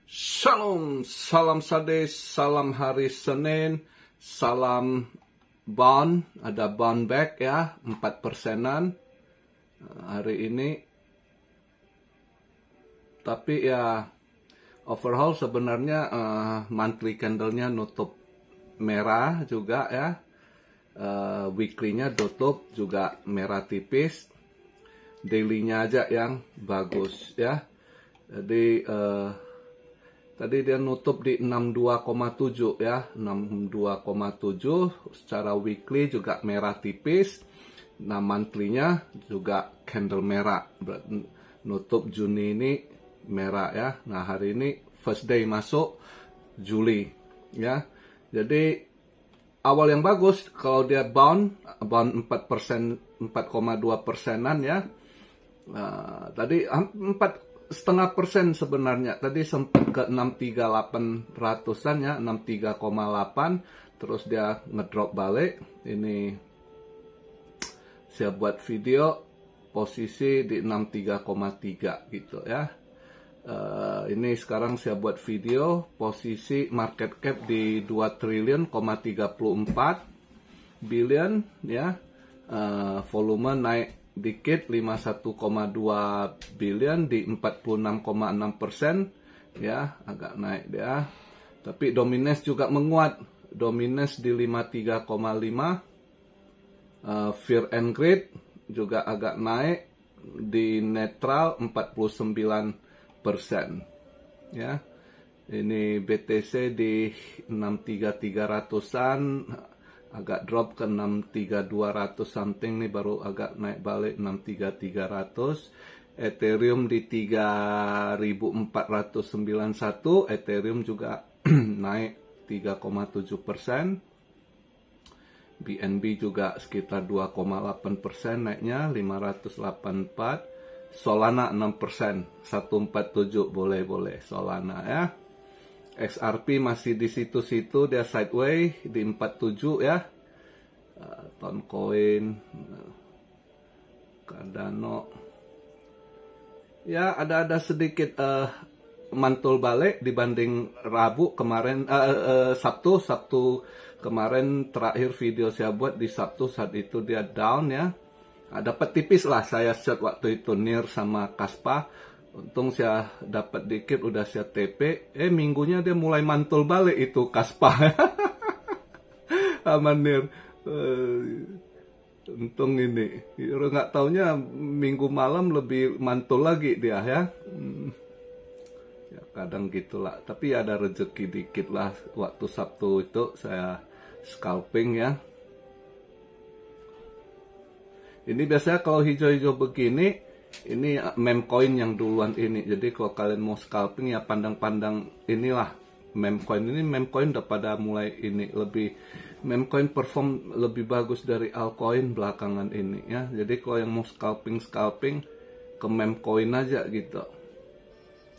Shalom, salam sade, salam hari Senin, salam bond, ada bond back ya, 4%-an hari ini. Tapi ya, overall sebenarnya monthly candle-nya nutup merah juga ya. Weekly-nya tutup juga merah tipis. Daily-nya aja yang bagus ya. Jadi tadi dia nutup di 62,7 ya, 62,7 secara weekly juga merah tipis. Nah, monthly-nya juga candle merah. Nutup Juni ini merah ya. Nah, hari ini first day masuk Juli ya. Jadi awal yang bagus kalau dia bound 4%, 4,2%-an ya. Tadi 4,5% sebenarnya. Tadi sempat ke 63800-an ya, 63,8. Terus dia ngedrop balik. Ini saya buat video posisi di 63,3 gitu ya. Ini sekarang saya buat video posisi market cap di 2 triliun,34 billion ya. Volume naik dikit 51,2 billion di 46,6% ya, agak naik dia. Tapi Domines juga menguat, Domines di 53,5. Fear and Greed juga agak naik di netral 49% ya. Ini BTC di 63.300-an agak drop ke 63.200 something nih, baru agak naik balik 63.300. Ethereum di 3.491, Ethereum juga naik 3,7%. BNB juga sekitar 2,8% naiknya 584. Solana 6%, 147 boleh Solana ya. XRP masih di situ-situ, dia sideways di 47 ya. Toncoin, Cardano. Ya, ada sedikit mantul balik dibanding Rabu kemarin, Sabtu kemarin terakhir video saya buat di Sabtu, saat itu dia down ya. Dapat tipis lah saya short waktu itu NIR sama Kaspa. Untung saya dapat dikit, udah saya TP. Minggunya dia mulai mantul balik itu Kaspa. Amanir. Untung ini. Nggak taunya minggu malam lebih mantul lagi dia ya. Ya kadang gitulah. Tapi ada rezeki dikit lah. Waktu Sabtu itu saya scalping ya. Ini biasanya kalau hijau-hijau begini, ini meme coin yang duluan ini. Jadi kalau kalian mau scalping ya pandang-pandang inilah meme coin. Ini meme coin udah pada mulai ini lebih, meme coin perform lebih bagus dari altcoin belakangan ini ya. Jadi kalau yang mau scalping ke meme coin aja gitu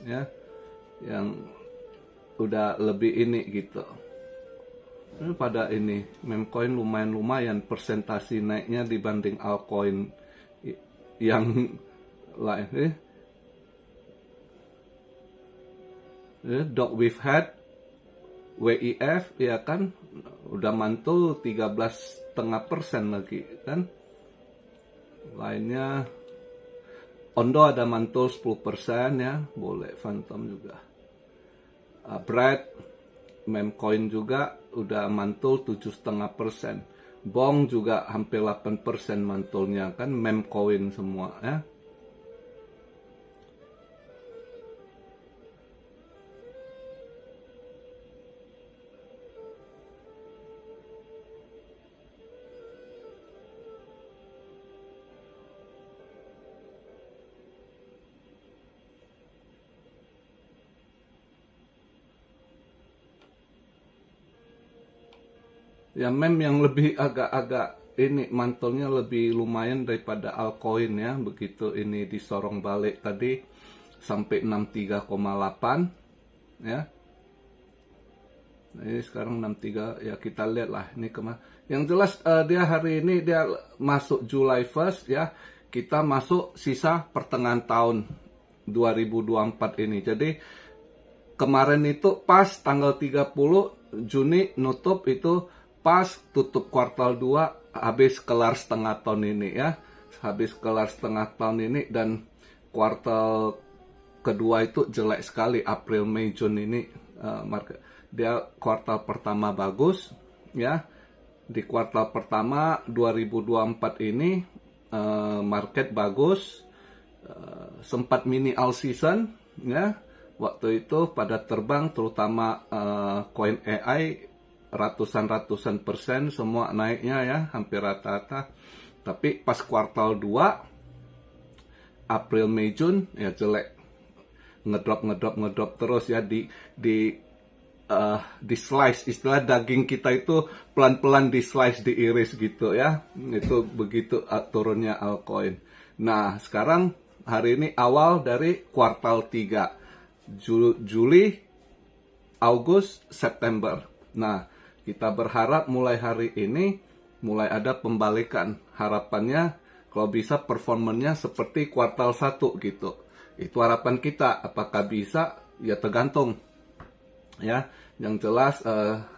ya, yang udah lebih ini gitu. Ini pada ini meme coin lumayan persentasi naiknya dibanding altcoin yang lain. Dog with head WIF ya kan udah mantul 13,5% lagi kan. Lainnya Ondo ada mantul 10% ya, boleh. Phantom juga. Bread meme coin juga udah mantul 7,5%. Bong juga hampir 8% mantulnya kan, meme coin semua ya. Ya meme yang lebih agak-agak ini mantulnya lebih lumayan daripada altcoin ya. Begitu ini disorong balik tadi sampai 63,8 ya. Nah, ini sekarang 63 ya, kita lihat lah ini kemana. Yang jelas dia hari ini dia masuk July 1st ya. Kita masuk sisa pertengahan tahun 2024 ini. Jadi kemarin itu pas tanggal 30 Juni nutup itu pas tutup kuartal 2 habis kelar setengah tahun ini ya. Habis kelar setengah tahun ini dan kuartal kedua itu jelek sekali, April, Mei, Juni ini market. Dia kuartal pertama bagus ya. Di kuartal pertama 2024 ini market bagus, sempat mini all season ya. Waktu itu pada terbang terutama koin AI ratusan persen semua naiknya ya, hampir rata-rata. Tapi pas kuartal 2 April, Mei, Juni ya jelek. Ngedrop terus ya di slice, istilah daging kita itu pelan-pelan di slice, diiris gitu ya. Itu begitu turunnya altcoin. Nah, sekarang hari ini awal dari kuartal 3. Juli, Agustus, September. Nah, kita berharap mulai hari ini mulai ada pembalikan. Harapannya kalau bisa performanya seperti kuartal 1 gitu. Itu harapan kita. Apakah bisa? Ya tergantung. Ya, yang jelas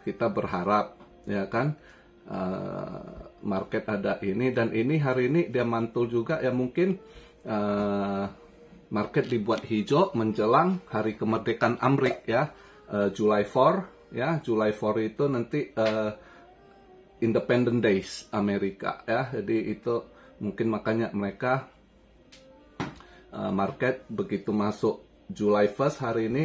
kita berharap ya kan market ada ini, dan ini hari ini dia mantul juga ya, mungkin market dibuat hijau menjelang hari kemerdekaan Amerika ya, July 4 ya. July 4 itu nanti Independent Days Amerika ya. Jadi itu mungkin makanya mereka market begitu masuk July 1st hari ini,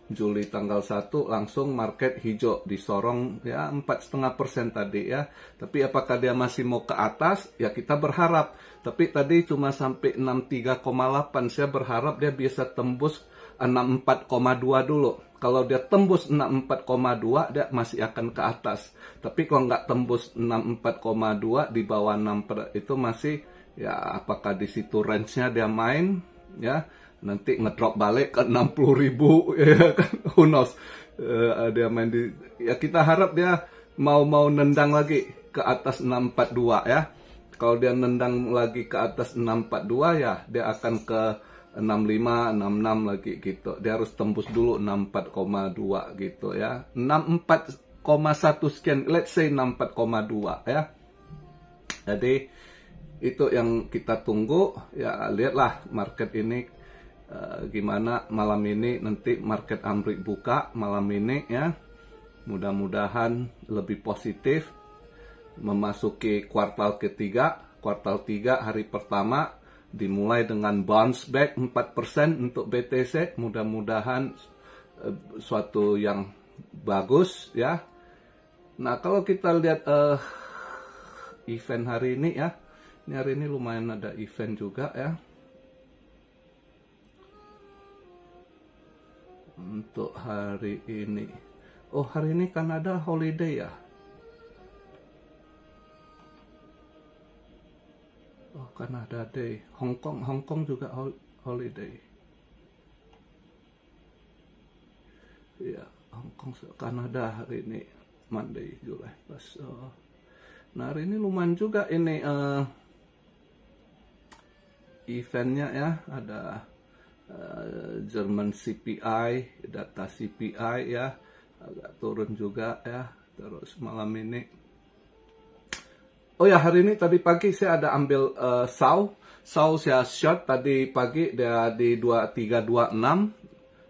Juli tanggal 1 langsung market hijau, disorong ya 4,5% tadi ya. Tapi apakah dia masih mau ke atas? Ya kita berharap. Tapi tadi cuma sampai 63,8. Saya berharap dia bisa tembus 64,2 dulu. Kalau dia tembus 64,2 dia masih akan ke atas. Tapi kalau nggak tembus 64,2 di bawah 6 itu masih ya, apakah di situ range-nya dia main ya. Nanti ngedrop balik ke 60.000 ya kan, who knows. Dia main di, ya kita harap dia mau nendang lagi ke atas 642 ya. Kalau dia nendang lagi ke atas 642 ya dia akan ke 65, 66 lagi gitu. Dia harus tembus dulu 64,2 gitu ya. 64,1 sekian, let's say 64,2 ya. Jadi itu yang kita tunggu ya. Lihatlah market ini gimana malam ini. Nanti market Amerika buka malam ini ya, mudah-mudahan lebih positif memasuki kuartal ketiga. Kuartal 3 hari pertama dimulai dengan bounce back 4% untuk BTC, mudah-mudahan suatu yang bagus ya. Nah, kalau kita lihat event hari ini ya, ini hari ini lumayan ada event juga ya. Untuk hari ini, oh hari ini kan ada holiday ya. Oh Canada Day, Hong Kong juga holiday. Ya, Hong Kong, Kanada hari ini Monday, July pas. Nah hari ini lumayan juga ini eventnya ya, ada German CPI, data CPI ya, agak turun juga ya. Terus malam ini, oh ya hari ini tadi pagi saya ada ambil SAW saya short tadi pagi, dia di 2326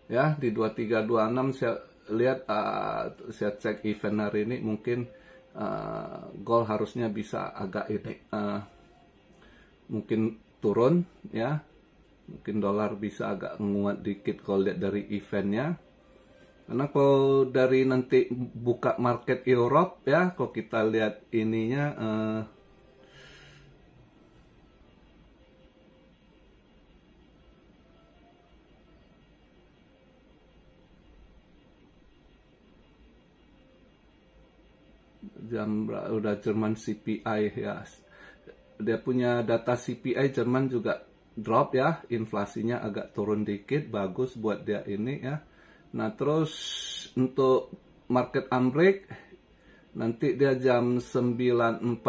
ya, di 2326 saya lihat, saya cek event hari ini, mungkin gold harusnya bisa agak ini mungkin turun ya. Mungkin dolar bisa agak menguat dikit kalau lihat dari eventnya. Karena kalau dari nanti buka market Europe ya, kalau kita lihat ininya udah Jerman CPI ya. Dia punya data CPI Jerman juga drop ya, inflasinya agak turun dikit, bagus buat dia ini ya. Nah terus untuk market Amerika nanti dia jam 9.45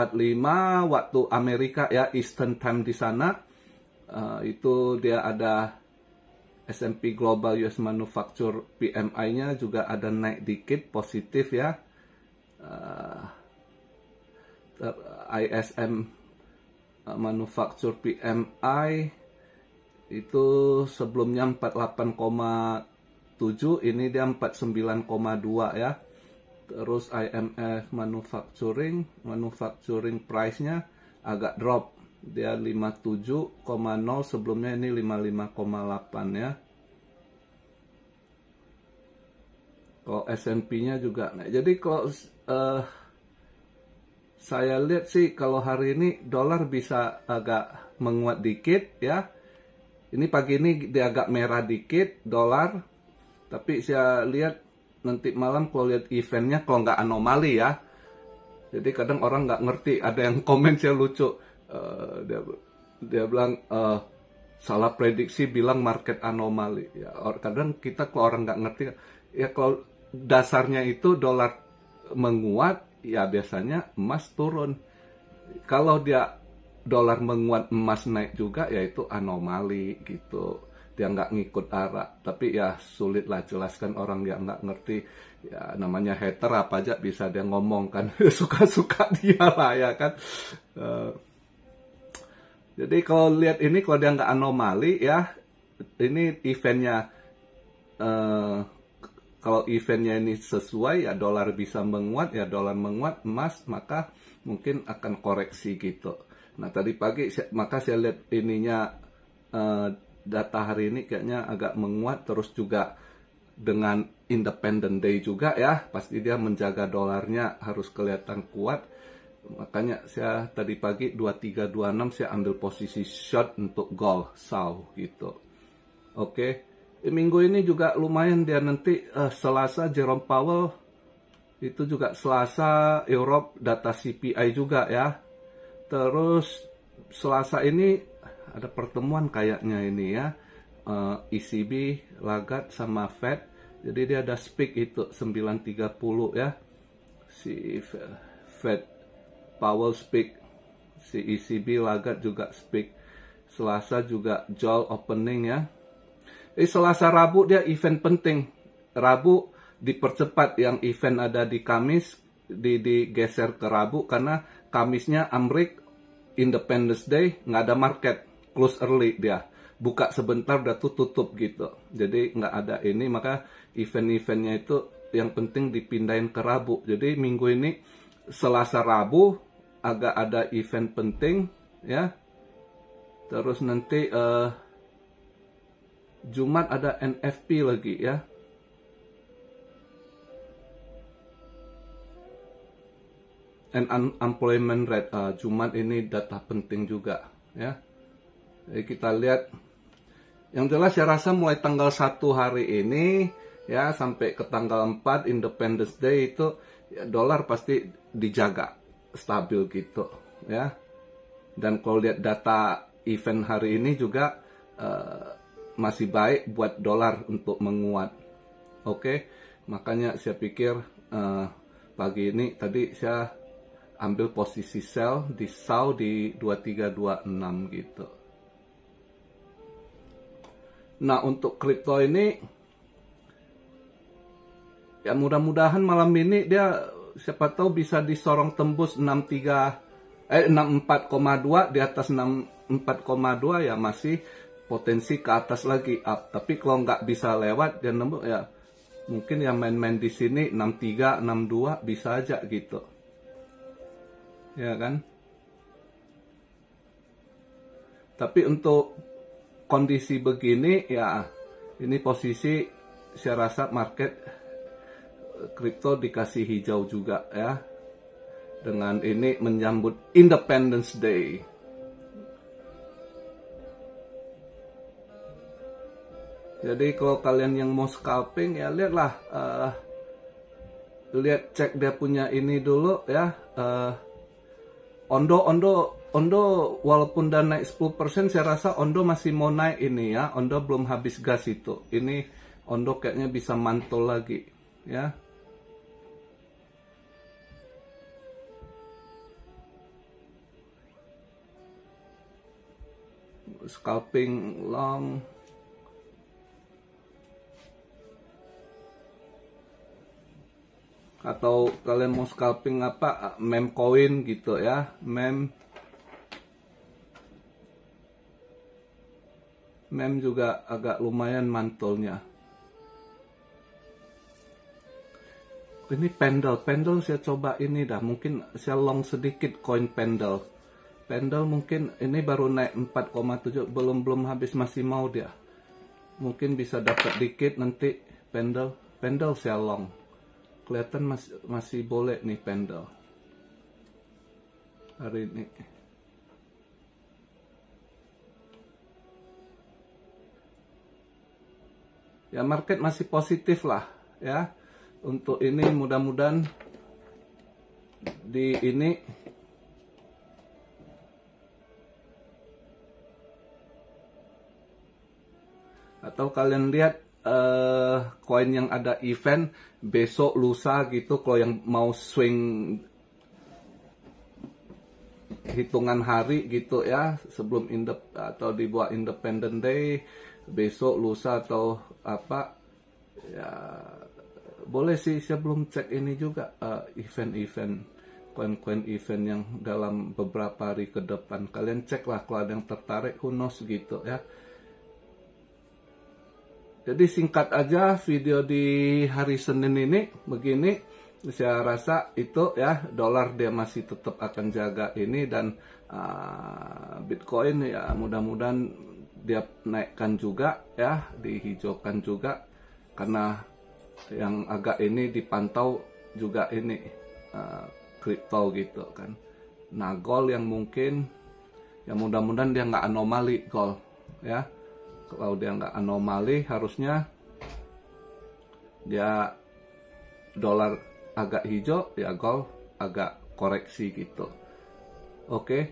waktu Amerika ya, Eastern Time di sana. Itu dia ada S&P Global US Manufacture PMI-nya juga ada naik dikit, positif ya. ISM Manufacture PMI itu sebelumnya 48,7, ini dia 49,2 ya. Terus IMF manufacturing price-nya agak drop. Dia 57,0, sebelumnya ini 55,8 ya. Kalau S&P-nya juga naik. Jadi kalau saya lihat sih kalau hari ini dolar bisa agak menguat dikit ya. Ini pagi ini dia agak merah dikit dolar. Tapi saya lihat nanti malam kalau lihat eventnya, kalau nggak anomali ya. Jadi kadang orang nggak ngerti, ada yang komen saya lucu. Dia bilang salah prediksi, bilang market anomali. Ya, kadang kita kalau orang nggak ngerti, ya kalau dasarnya itu dolar menguat, ya biasanya emas turun. Kalau dia dolar menguat, emas naik juga, ya itu anomali gitu. Dia nggak ngikut arah. Tapi ya sulit lah jelaskan orang yang nggak ngerti. Ya namanya hater, apa aja bisa dia ngomong kan. Suka-suka dia lah ya kan. Jadi kalau lihat ini, kalau dia nggak anomali ya, ini eventnya, kalau eventnya ini sesuai ya dolar bisa menguat, ya dolar menguat, emas maka mungkin akan koreksi gitu. Nah tadi pagi maka saya lihat ininya, data hari ini kayaknya agak menguat, terus juga dengan Independent Day juga ya, pasti dia menjaga dolarnya harus kelihatan kuat. Makanya saya tadi pagi 2326 saya ambil posisi short untuk gold SAU gitu. Oke. Minggu ini juga lumayan dia nanti, Selasa Jerome Powell itu juga, Selasa Europe data CPI juga ya. Terus Selasa ini ada pertemuan kayaknya ini ya, ECB, Lagarde sama Fed. Jadi dia ada speak itu 9.30 ya. Si Fed Powell speak, si ECB Lagarde juga speak. Selasa juga Joel opening ya. Selasa Rabu dia event penting. Rabu dipercepat, yang event ada di Kamis digeser ke Rabu karena Kamisnya Amrik Independence Day, nggak ada market, close early dia. Buka sebentar udah tutup gitu. Jadi nggak ada ini, maka event-eventnya itu yang penting dipindahin ke Rabu. Jadi minggu ini Selasa Rabu agak ada event penting ya. Terus nanti Jumat ada NFP lagi ya. And unemployment rate, Jumat ini data penting juga ya. Jadi kita lihat, yang jelas saya rasa mulai tanggal 1 hari ini ya sampai ke tanggal 4 Independence Day itu ya, dolar pasti dijaga stabil gitu ya. Dan kalau lihat data event hari ini juga masih baik buat dolar untuk menguat. Oke, makanya saya pikir pagi ini tadi saya ambil posisi sell di SAU di 2326 gitu. Nah untuk kripto ini ya mudah-mudahan malam ini dia siapa tahu bisa disorong tembus 64,2, di atas 64,2 ya masih potensi ke atas lagi up. Tapi kalau nggak bisa lewat dan nembus ya mungkin yang main-main di sini 63, 62 bisa aja gitu. Ya kan? Tapi untuk kondisi begini ya, ini posisi saya rasa market kripto dikasih hijau juga ya. Dengan ini menyambut Independence Day. Jadi kalau kalian yang mau scalping ya lihatlah, lihat cek dia punya ini dulu ya. Ondo walaupun udah naik 10%, saya rasa Ondo masih mau naik ini ya. Ondo belum habis gas itu. Ini Ondo kayaknya bisa mantul lagi ya. Scalping long atau kalian mau scalping apa, meme coin gitu ya, meme juga agak lumayan mantulnya. Ini pendel saya coba ini dah, mungkin saya long sedikit koin pendel mungkin ini baru naik 4,7, belum habis, masih mau dia, mungkin bisa dapat dikit nanti. Pendel saya long, kelihatan masih boleh nih pendel hari ini. Ya market masih positif lah ya. Untuk ini mudah-mudahan di ini atau kalian lihat koin yang ada event besok lusa gitu, kalau yang mau swing hitungan hari gitu ya, sebelum atau dibuat Independent Day besok lusa atau apa ya, boleh sih. Saya belum cek ini juga event koin-koin event yang dalam beberapa hari ke depan. Kalian cek lah kalau ada yang tertarik, who knows gitu ya. Jadi singkat aja video di hari Senin ini begini. Saya rasa itu ya, dolar dia masih tetap akan jaga ini, dan Bitcoin ya mudah-mudahan dia naikkan juga ya, dihijaukan juga, karena yang agak ini dipantau juga ini kripto gitu kan. Nah gold yang mungkin ya mudah-mudahan dia nggak anomali gold ya. Kalau dia nggak anomali harusnya dia dolar agak hijau ya, gold agak koreksi gitu. Oke.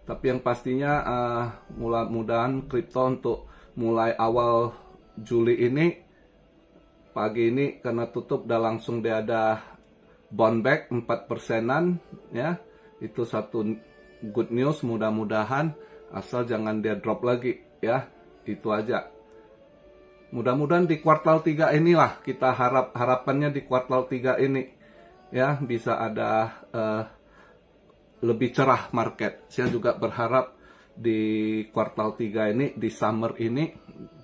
Tapi yang pastinya mudah-mudahan kripto untuk mulai awal Juli ini, pagi ini karena tutup udah langsung dia ada bounce back 4%-an ya. Itu satu good news, mudah-mudahan, asal jangan dia drop lagi ya. Itu aja. Mudah-mudahan di kuartal 3 inilah kita harapannya di kuartal 3 ini ya bisa ada lebih cerah market. Saya juga berharap di kuartal 3 ini, di summer ini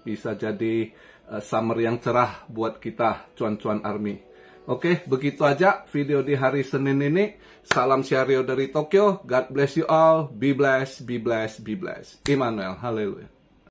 bisa jadi summer yang cerah buat kita cuan-cuan army. Oke, begitu aja video di hari Senin ini. Salam Syario dari Tokyo. God bless you all. Be blessed, be blessed, be blessed. Immanuel, haleluya.